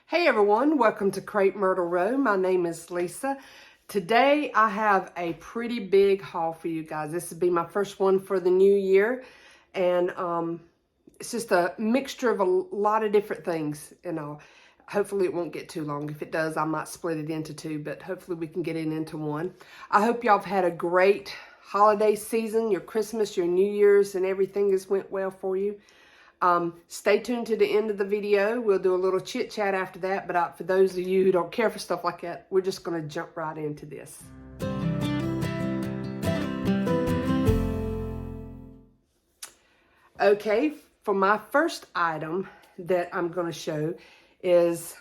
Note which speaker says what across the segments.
Speaker 1: Hey everyone, welcome to Crepe Myrtle Row. My name is Lisa. Today I have a pretty big haul for you guys. This will be my first one for the new year, and it's just a mixture of a lot of different things, hopefully it won't get too long. If it does, I might split it into two, but hopefully we can get it into one. I hope y'all have had a great holiday season, your Christmas, your New Year's, and everything has went well for you. Stay tuned to the end of the video. We'll do a little chit chat after that, but for those of you who don't care for stuff like that, we're just going to jump right into this. Okay, for my first item that I'm going to show is,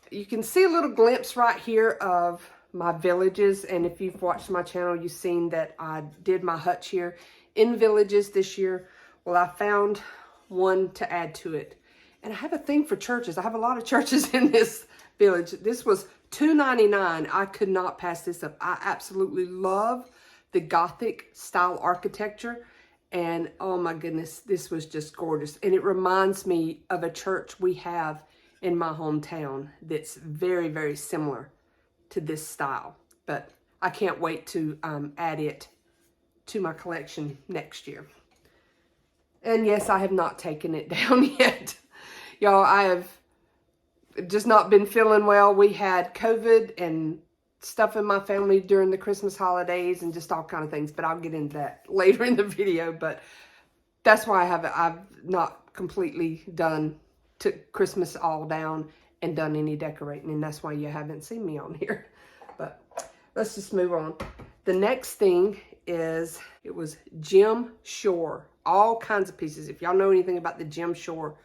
Speaker 1: you can see a little glimpse right here of my villages, and if you've watched my channel, you've seen that I did my hutch here in villages this year. Well, I found one to add to it, and I have a thing for churches. I have a lot of churches in this village. This was $2.99. I could not pass this up. I absolutely love the Gothic style architecture, and oh my goodness, this was just gorgeous. And it reminds me of a church we have in my hometown that's very, very similar to this style, but I can't wait to add it to my collection next year. And yes, I have not taken it down yet. Y'all, I have just not been feeling well. We had COVID and stuff in my family during the Christmas holidays and just all kind of things, but I'll get into that later in the video. But that's why I've not completely took Christmas all down and done any decorating, and that's why you haven't seen me on here. But let's just move on. The next thing is, it was Jim Shore. All kinds of pieces. If y'all know anything about the Jim Shore,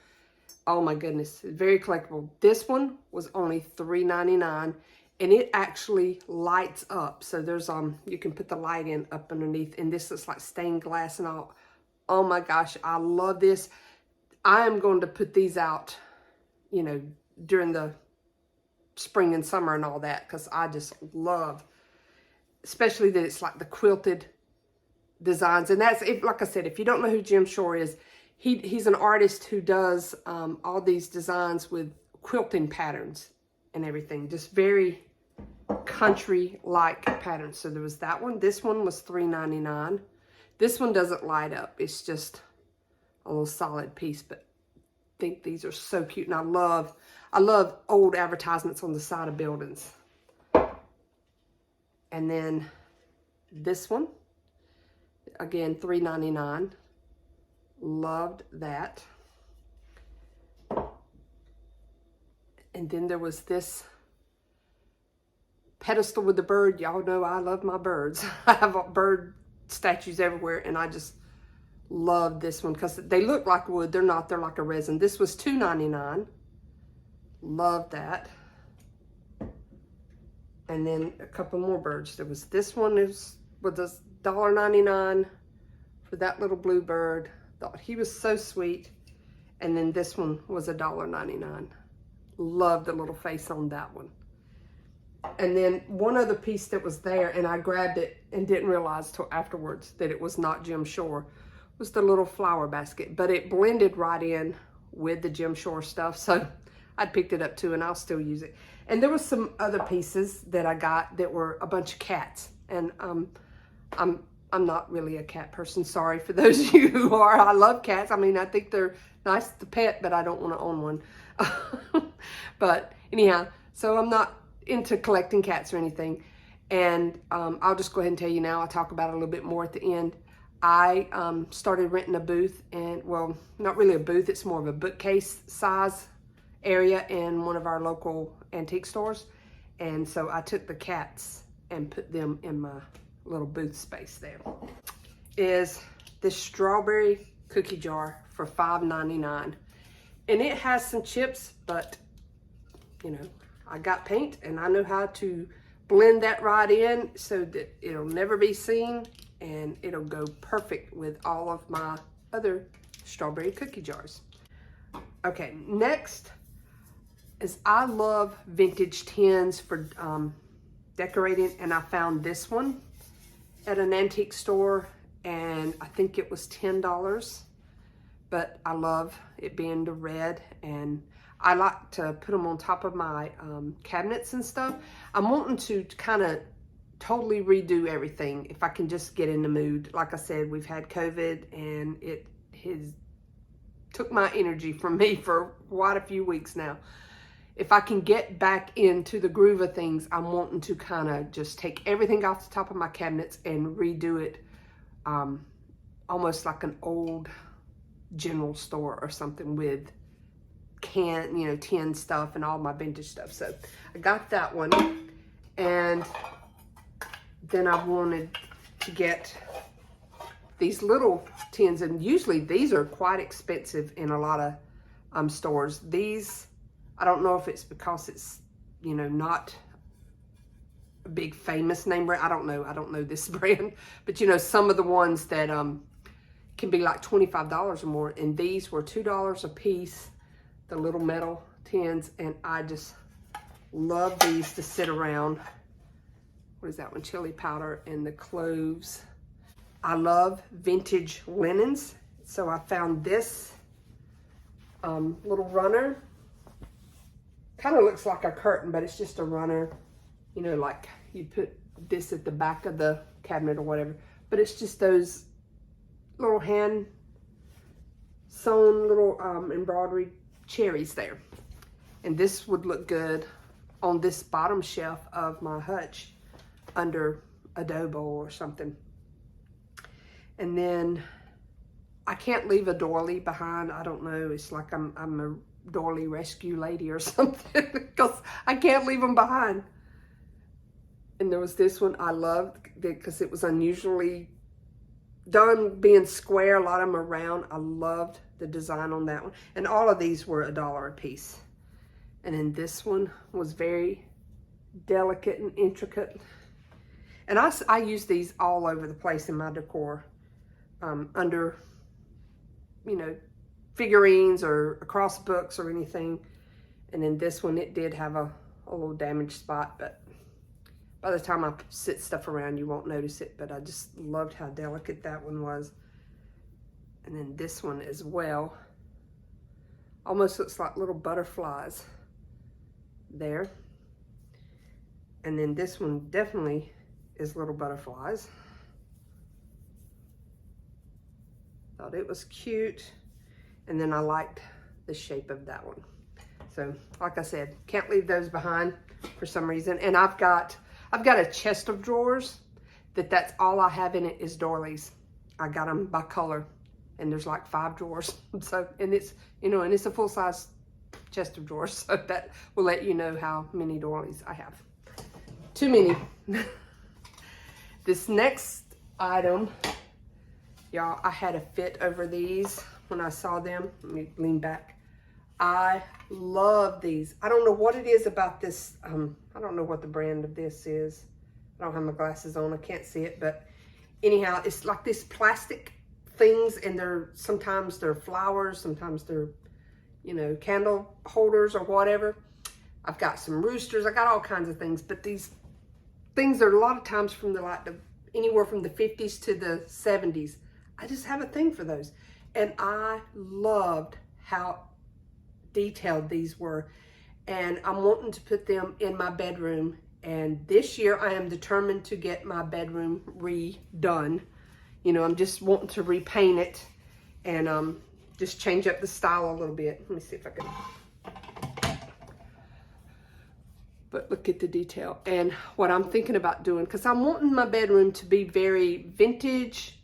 Speaker 1: oh my goodness, very collectible. This one was only $3.99, and it actually lights up. So there's you can put the light in up underneath, and this looks like stained glass and all. Oh my gosh, I love this. I am going to put these out, during the spring and summer and all that, because I just love, especially that it's like the quilted designs. And that's, like I said, if you don't know who Jim Shore is, he's an artist who does all these designs with quilting patterns and everything, just very country-like patterns. So there was that one. This one was $3.99. This one doesn't light up. It's just a little solid piece, but I think these are so cute, and I love old advertisements on the side of buildings. And then this one, again, $3.99. Loved that. And then there was this pedestal with the bird. Y'all know I love my birds. I have bird statues everywhere, and I just love this one because they look like wood. They're not. They're like a resin. This was $2.99. Love that. And then a couple more birds. There was this one was $1.99 for that little blue bird. Thought he was so sweet. And then this one was $1.99. Love the little face on that one. And then one other piece that was there, and I grabbed it and didn't realize till afterwards that it was not Jim Shore, was the little flower basket. But it blended right in with the Jim Shore stuff, so I picked it up too, and I'll still use it. And there was some other pieces that I got that were a bunch of cats, and I'm not really a cat person. Sorry for those of you who are. I love cats. I mean, I think they're nice to pet, but I don't want to own one. But anyhow, so I'm not into collecting cats or anything. And I'll just go ahead and tell you now. I'll talk about it a little bit more at the end. I started renting a booth, and well, not really a booth. It's more of a bookcase size area in one of our local antique stores. And so I took the cats and put them in my little booth space there. Is this strawberry cookie jar for $5.99, and it has some chips, but I got paint and I know how to blend that right in so that it'll never be seen, and it'll go perfect with all of my other strawberry cookie jars. Okay, next is, I love vintage tins for decorating, and I found this one at an antique store, and I think it was $10, but I love it being the red, and I like to put them on top of my cabinets and stuff. I'm wanting to kind of totally redo everything if I can just get in the mood. Like I said, we've had COVID and it has took my energy from me for quite a few weeks now. If I can get back into the groove of things, I'm wanting to kind of just take everything off the top of my cabinets and redo it almost like an old general store or something with tin stuff and all my vintage stuff. So I got that one, and then I wanted to get these little tins, and usually these are quite expensive in a lot of stores. These, I don't know if it's because it's, not a big famous name brand. I don't know this brand, but some of the ones that can be like $25 or more, and these were $2 a piece, the little metal tins, and I just love these to sit around. What is that one? Chili powder and the cloves. I love vintage linens, so I found this little runner. Kind of looks like a curtain, but it's just a runner. Like you put this at the back of the cabinet or whatever. But it's just those little hand sewn little embroidery cherries there. And this would look good on this bottom shelf of my hutch under a dough bowl or something. And then I can't leave a doily behind. I don't know. It's like I'm a doily rescue lady or something, because I can't leave them behind. And there was this one I loved because it was unusually done, being square. A lot of them are round. I loved the design on that one. And all of these were $1 a piece. And then this one was very delicate and intricate. And I use these all over the place in my decor. Under, figurines or across books or anything. And then this one, it did have a little damaged spot, but by the time I sit stuff around, you won't notice it. But I just loved how delicate that one was. And then this one as well. Almost looks like little butterflies there. And then this one definitely is little butterflies. Thought it was cute. And then I liked the shape of that one. So like I said, can't leave those behind for some reason. And I've got a chest of drawers that's all I have in it is doilies. I got them by color, and there's like 5 drawers. So, and it's, and it's a full size chest of drawers. So that will let you know how many doilies I have. Too many. This next item, y'all, I had a fit over these when I saw them. Let me lean back. I love these. I don't know what it is about this. I don't know what the brand of this is. I don't have my glasses on. I can't see it. But anyhow, it's like this plastic things, and sometimes they're flowers, sometimes they're, candle holders or whatever. I've got some roosters. I got all kinds of things. But these things are a lot of times from anywhere from the 50s to the 70s. I just have a thing for those. And I loved how detailed these were. And I'm wanting to put them in my bedroom. And this year I am determined to get my bedroom redone. I'm just wanting to repaint it and just change up the style a little bit. Let me see if I can. But look at the detail. And what I'm thinking about doing, because I'm wanting my bedroom to be very vintage,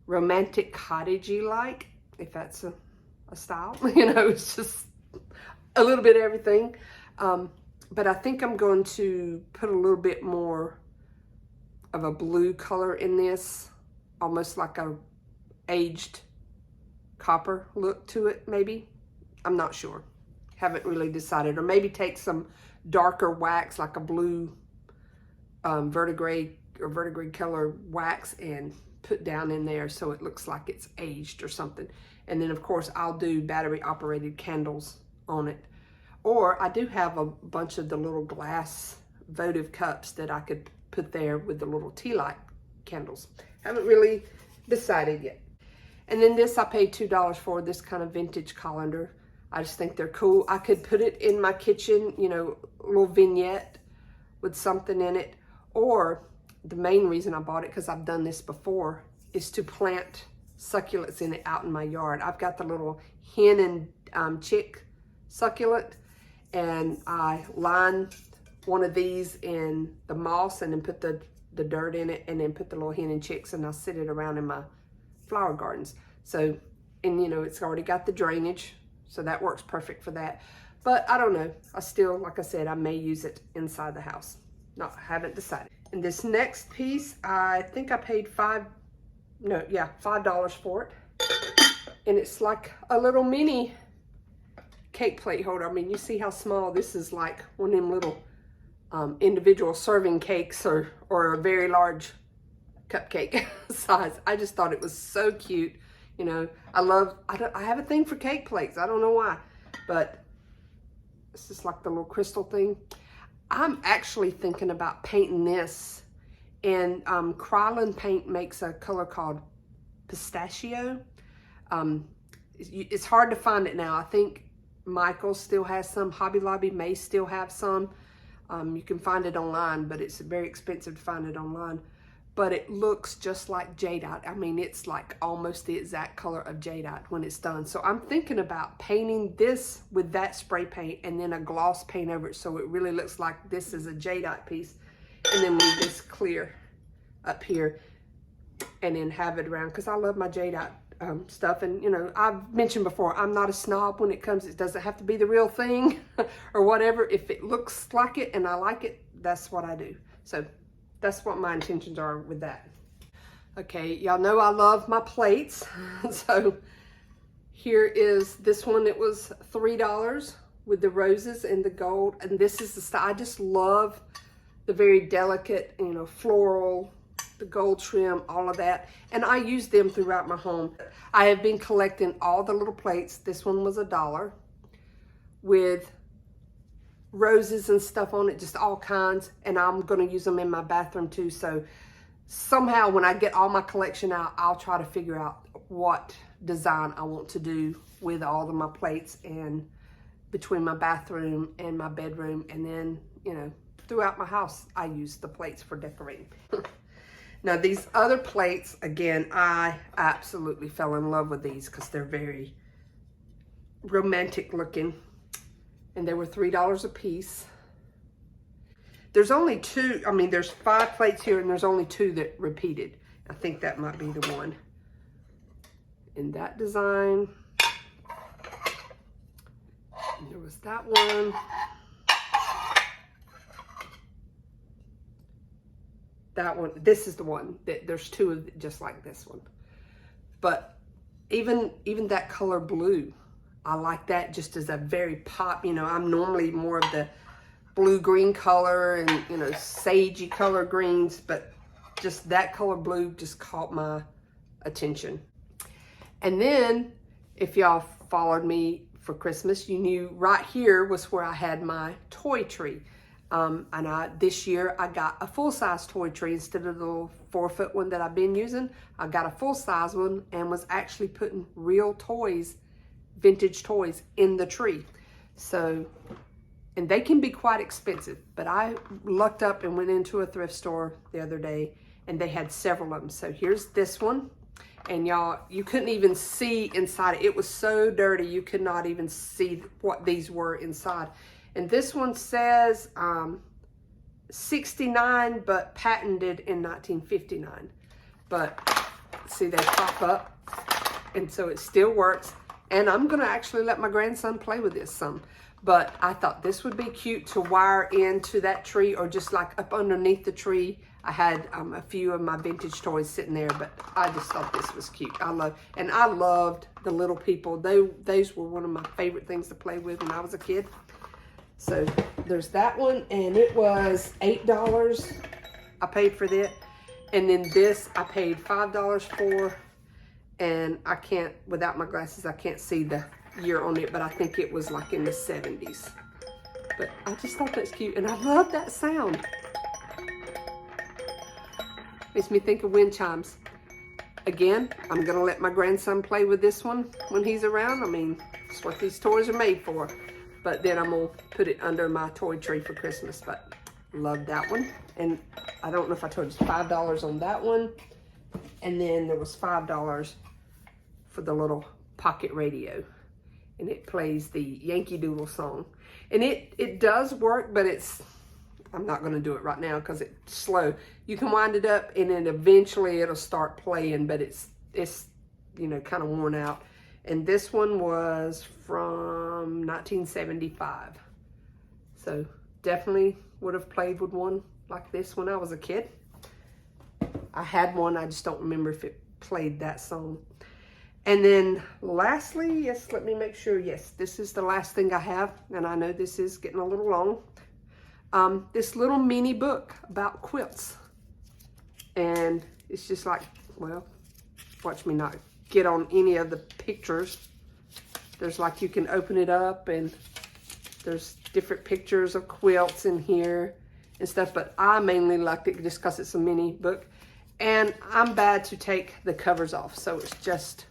Speaker 1: romantic, cottagey like, if that's a style. It's just a little bit of everything. But I think I'm going to put a little bit more of a blue color in this, almost like a aged copper look to it, maybe. I'm not sure. Haven't really decided. Or maybe take some darker wax, like a blue verdigris or verdigris color wax, and put down in there so it looks like it's aged or something. And then of course I'll do battery operated candles on it. Or I do have a bunch of the little glass votive cups that I could put there with the little tea light candles. Haven't really decided yet. And then this I paid $2 for, this kind of vintage colander. I just think they're cool. I could put it in my kitchen, you know, a little vignette with something in it. Or the main reason I bought it, because I've done this before, is to plant succulents in it out in my yard. I've got the little hen and chick succulent, and I line one of these in the moss and then put the dirt in it, and then put the little hen and chicks, and I sit it around in my flower gardens. So, and you know, it's already got the drainage, so that works perfect for that. But I don't know, I still, like I said, I may use it inside the house. No, I haven't decided. And this next piece, I think I paid $5 for it. And it's like a little mini cake plate holder. I mean, you see how small this is, like one of them little individual serving cakes, or a very large cupcake size. I just thought it was so cute. You know, I have a thing for cake plates. I don't know why, but it's just like the little crystal thing. I'm actually thinking about painting this, and Krylon Paint makes a color called pistachio. It's hard to find it now. I think Michael's still has some. Hobby Lobby may still have some. You can find it online, but it's very expensive to find it online. But it looks just like jadeite. I mean, it's like almost the exact color of jadeite when it's done. So I'm thinking about painting this with that spray paint and then a gloss paint over it, so it really looks like this is a jadeite piece, and then leave this clear up here and then have it around, because I love my jadeite stuff. And you know, I've mentioned before, I'm not a snob when it comes, it doesn't have to be the real thing or whatever. If it looks like it and I like it, that's what I do. So that's what my intentions are with that. Okay, y'all know I love my plates. So here is this one. It was $3 with the roses and the gold. And this is the style. I just love the very delicate, you know, floral, the gold trim, all of that. And I use them throughout my home. I have been collecting all the little plates. This one was $1 with roses and stuff on it, just all kinds. And I'm going to use them in my bathroom too. So somehow when I get all my collection out, I'll try to figure out what design I want to do with all of my plates, and between my bathroom and my bedroom. And then, you know, throughout my house, I use the plates for decorating. Now these other plates, again, I absolutely fell in love with these because they're very romantic looking. And they were $3 a piece. There's only two, I mean, there's 5 plates here, and there's only 2 that repeated. I think that might be the one. In that design. And there was that one. That one, this is the one. There's 2 of just like this one. But even that color blue, I like that just as a very pop. You know, I'm normally more of the blue-green color and, you know, sagey color greens, but just that color blue just caught my attention. And then, if y'all followed me for Christmas, you knew right here was where I had my toy tree. And this year I got a full-size toy tree instead of the little 4-foot one that I've been using. I got a full-size one and was actually putting real toys, vintage toys, in the tree. So, and they can be quite expensive, but I lucked up and went into a thrift store the other day and they had several of them. So here's this one, and y'all, you couldn't even see inside it. It was so dirty you could not even see what these were inside. And this one says 69, but patented in 1959. But see, they pop up, and so it still works. And I'm gonna actually let my grandson play with this some. But I thought this would be cute to wire into that tree, or just like up underneath the tree. I had a few of my vintage toys sitting there, but I just thought this was cute. I loved the little people. Those were one of my favorite things to play with when I was a kid. So there's that one, and it was $8 I paid for that. And then this I paid $5 for, and I can't, without my glasses, I can't see the year on it, but I think it was like in the 70s. But I just thought that's cute, and I love that sound. Makes me think of wind chimes. Again, I'm gonna let my grandson play with this one when he's around. I mean, That's what these toys are made for. But then I'm going to put it under my toy tree for Christmas. But love that one. And I don't know if I told you, $5 on that one. And then there was $5 for the little pocket radio. And it plays the Yankee Doodle song. And it does work, but I'm not going to do it right now because it's slow. You can wind it up and then eventually it'll start playing, but it's you know, kind of worn out. And this one was from 1975. So definitely would have played with one like this when I was a kid. I had one, I just don't remember if it played that song. And then lastly, yes, let me make sure, yes, this is the last thing I have. And I know this is getting a little long. This little mini book about quilts. And it's just like, well, watch me not get on any of the pictures. There's like, you can open it up and there's different pictures of quilts in here and stuff, but I mainly liked it just because it's a mini book. And I'm bad to take the covers off, so it's just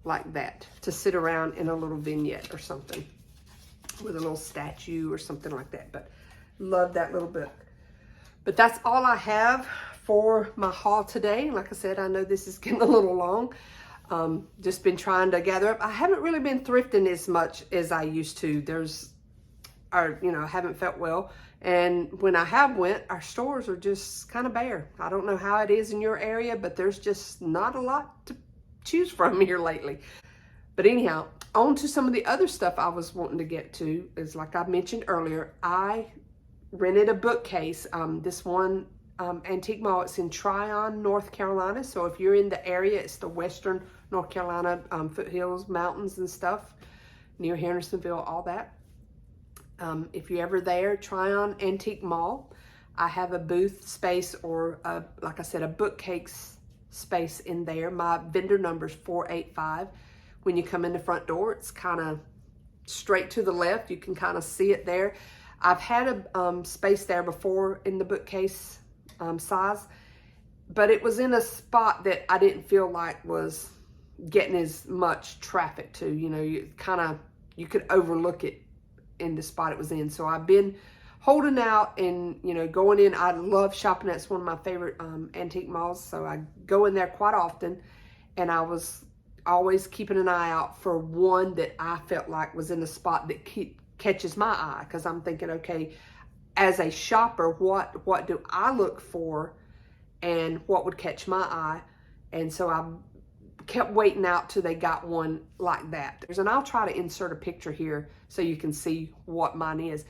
Speaker 1: like that to sit around in a little vignette or something with a little statue or something like that. But love that little book. But that's all I have for my haul today. Like I said, I know this is getting a little long. Just been trying to gather up. I haven't really been thrifting as much as I used to. I haven't felt well. And when I have went, our stores are just kind of bare. I don't know how it is in your area, but there's just not a lot to choose from here lately. But anyhow, on to some of the other stuff I was wanting to get to is, like I mentioned earlier, I rented a bookcase. This one antique mall, it's in Tryon, North Carolina. So if you're in the area, it's the western North Carolina foothills, mountains and stuff, near Hendersonville, all that. If you're ever there, Tryon Antique Mall. I have a booth space or, like I said, a bookcase space in there. My vendor number is 485. When you come in the front door, it's kind of straight to the left. You can kind of see it there. I've had a space there before in the bookcase size, but it was in a spot that I didn't feel like was getting as much traffic to. You know, you could overlook it in the spot it was in. So I've been holding out and, you know, going in. I love shopping. That's one of my favorite antique malls. So I go in there quite often, and I was always keeping an eye out for one that I felt like was in a spot that catches my eye. Because I'm thinking, okay, as a shopper, what do I look for and what would catch my eye? And so I kept waiting out till they got one like that. And I'll try to insert a picture here so you can see what mine is.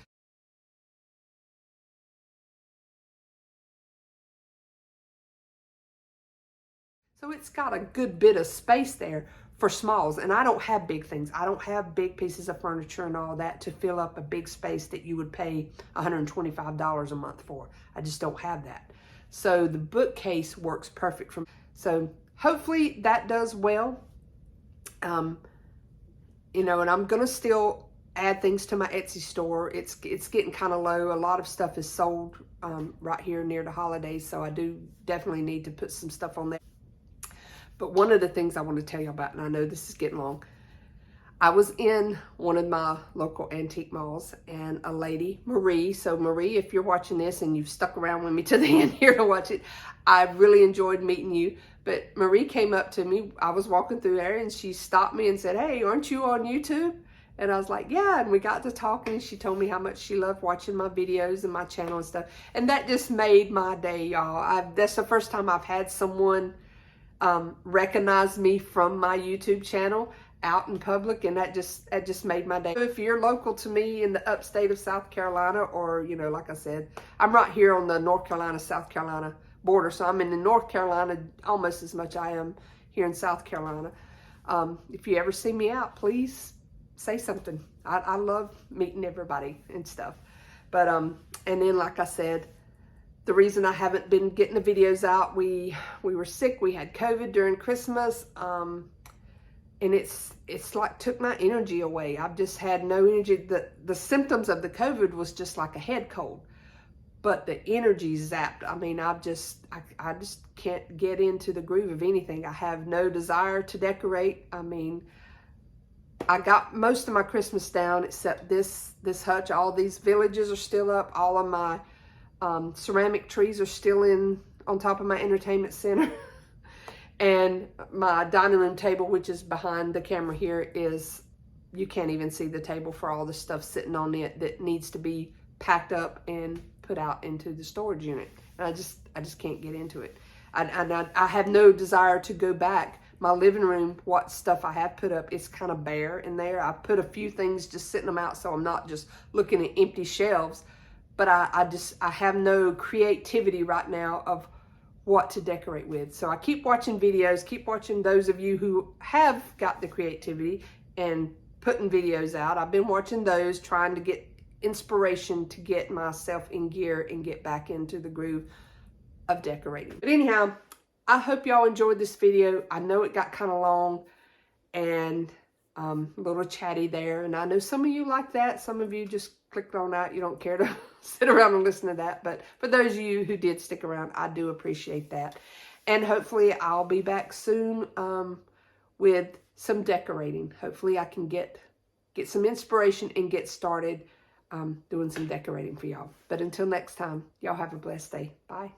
Speaker 1: So it's got a good bit of space there for smalls, and I don't have big things. I don't have big pieces of furniture and all that to fill up a big space that you would pay $125 a month for. I just don't have that. So the bookcase works perfect for me. So hopefully that does well. You know, and I'm gonna still add things to my Etsy store. It's getting kind of low. A lot of stuff is sold right here near the holidays, so I do definitely need to put some stuff on there. But one of the things I want to tell you about, and I know this is getting long, I was in one of my local antique malls, and a lady, Marie, so Marie, if you're watching this and you've stuck around with me to the end here to watch it, I've really enjoyed meeting you. But Marie came up to me, I was walking through there, and she stopped me and said, "Hey, aren't you on YouTube?" And I was like, "Yeah," and we got to talking, and she told me how much she loved watching my videos and my channel and stuff. And that just made my day, y'all. That's the first time I've had someone recognize me from my YouTube channel out in public, and that just made my day. If you're local to me in the upstate of South Carolina, or, you know, like I said, I'm right here on the North Carolina, South Carolina border, so I'm in the North Carolina almost as much I am here in South Carolina. If you ever see me out, please say something. I love meeting everybody and stuff. But and then, like I said, the reason I haven't been getting the videos out, we were sick. We had COVID during Christmas, and it's like took my energy away. I've just had no energy. The symptoms of the COVID was just like a head cold, but the energy zapped. I mean, I just can't get into the groove of anything. I have no desire to decorate. I mean, I got most of my Christmas down except this hutch. All these villages are still up. All of my ceramic trees are still on top of my entertainment center. And my dining room table, which is behind the camera here, you can't even see the table for all the stuff sitting on it that needs to be packed up and put out into the storage unit. And I just can't get into it. I have no desire to go back. My living room, what stuff I have put up, it's kind of bare in there. I put a few things, just sitting them out so I'm not just looking at empty shelves. But I have no creativity right now of what to decorate with. So I keep watching videos, keep watching those of you who have got the creativity and putting videos out. I've been watching those, trying to get inspiration to get myself in gear and get back into the groove of decorating. But anyhow, I hope y'all enjoyed this video. I know it got kind of long and a little chatty there, and I know some of you like that. Some of you just clicked on out. You don't care to sit around and listen to that, but for those of you who did stick around, I do appreciate that. And hopefully I'll be back soon with some decorating. Hopefully I can get some inspiration and get started doing some decorating for y'all. But until next time, y'all have a blessed day. Bye.